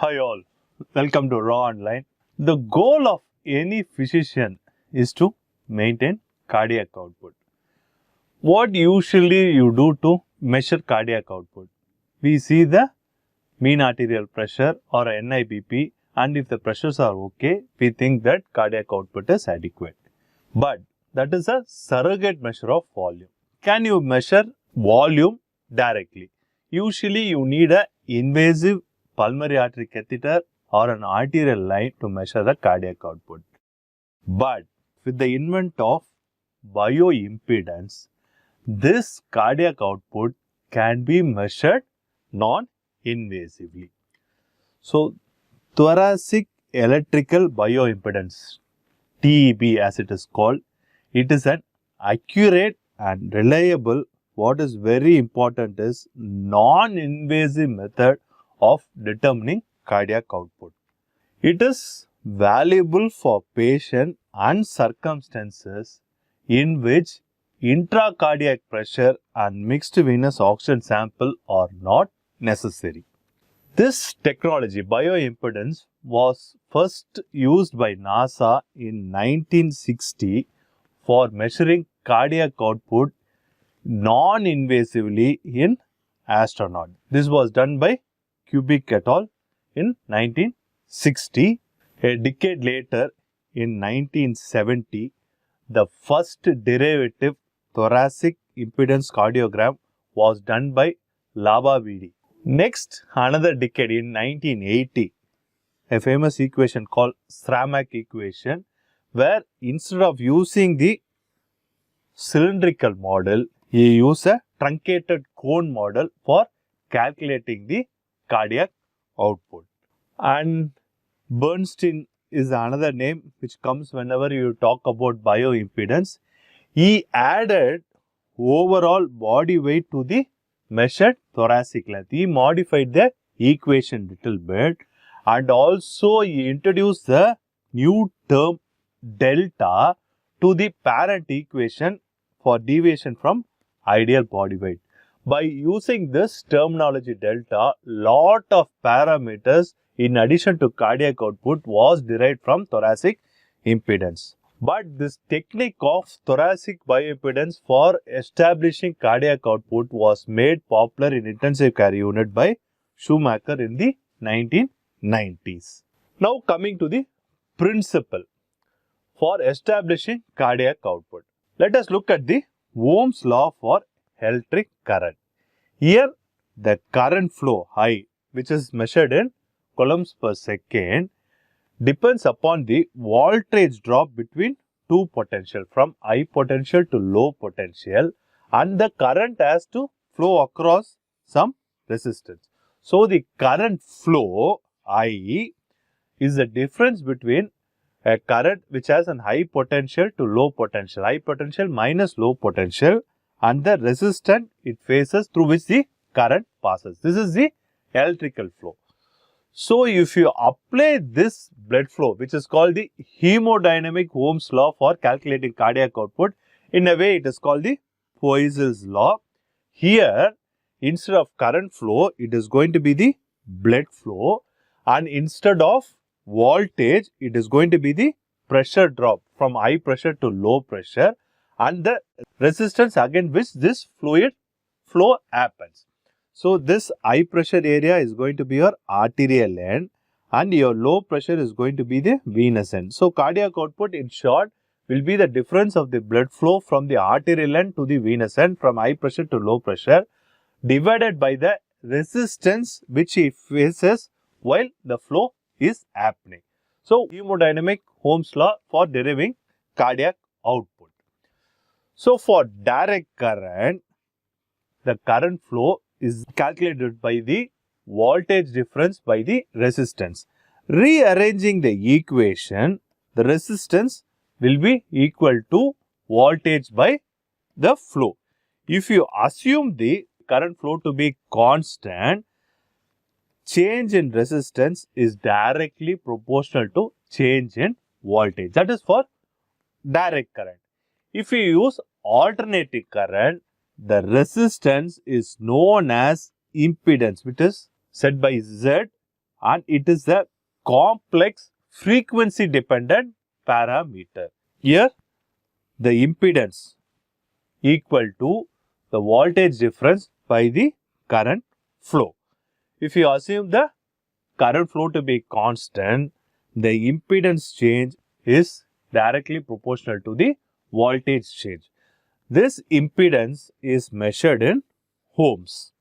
Hi all, welcome to Raaonline. The goal of any physician is to maintain cardiac output. What usually you do to measure cardiac output? We see the mean arterial pressure or NIBP, and if the pressures are okay, we think that cardiac output is adequate. But that is a surrogate measure of volume. Can you measure volume directly? Usually you need an invasive pulmonary artery catheter or an arterial line to measure the cardiac output. But with the invent of bioimpedance, this cardiac output can be measured non-invasively. So, thoracic electrical bioimpedance, TEB as it is called, it is an accurate and reliable, what is very important is non-invasive method of determining cardiac output. It is valuable for patient and circumstances in which intracardiac pressure and mixed venous oxygen sample are not necessary. This technology, bioimpedance, was first used by NASA in 1960 for measuring cardiac output non-invasively in astronaut. This was done by Kubik et al. In 1960. A decade later, in 1970, the first derivative thoracic impedance cardiogram was done by Labavidi. Next, another decade in 1980, a famous equation called Sramack equation, where instead of using the cylindrical model, he used a truncated cone model for calculating the cardiac output. And Burnstein is another name which comes whenever you talk about bioimpedance. He added overall body weight to the measured thoracic length. He modified the equation little bit, and also he introduced the new term delta to the parent equation for deviation from ideal body weight. By using this terminology delta, lot of parameters in addition to cardiac output was derived from thoracic impedance. But this technique of thoracic bioimpedance for establishing cardiac output was made popular in intensive care unit by Schumacher in the 1990s. Now coming to the principle for establishing cardiac output. Let us look at the Ohm's law for electric current. Here the current flow I, which is measured in coulombs per second, depends upon the voltage drop between two potential, from high potential to low potential, and the current has to flow across some resistance. So the current flow I is the difference between a current which has an high potential to low potential, high potential minus low potential, and the resistance it faces through which the current passes. This is the electrical flow. So, if you apply this blood flow, which is called the hemodynamic Ohm's law for calculating cardiac output, in a way it is called the Poiseuille's law. Here, instead of current flow, it is going to be the blood flow, and instead of voltage, it is going to be the pressure drop from high pressure to low pressure, and the resistance against which this fluid flow happens. So, this high pressure area is going to be your arterial end, and your low pressure is going to be the venous end. So, cardiac output in short will be the difference of the blood flow from the arterial end to the venous end, from high pressure to low pressure, divided by the resistance which it faces while the flow is happening. So, hemodynamic Ohm's law for deriving cardiac output. So, for direct current, the current flow is calculated by the voltage difference by the resistance. Rearranging the equation, the resistance will be equal to voltage by the flow. If you assume the current flow to be constant, change in resistance is directly proportional to change in voltage. That is for direct current. If you use alternating current, the resistance is known as impedance, which is set by Z and it is a complex frequency dependent parameter. Here the impedance equal to the voltage difference by the current flow. If you assume the current flow to be constant, the impedance change is directly proportional to the voltage change. This impedance is measured in ohms.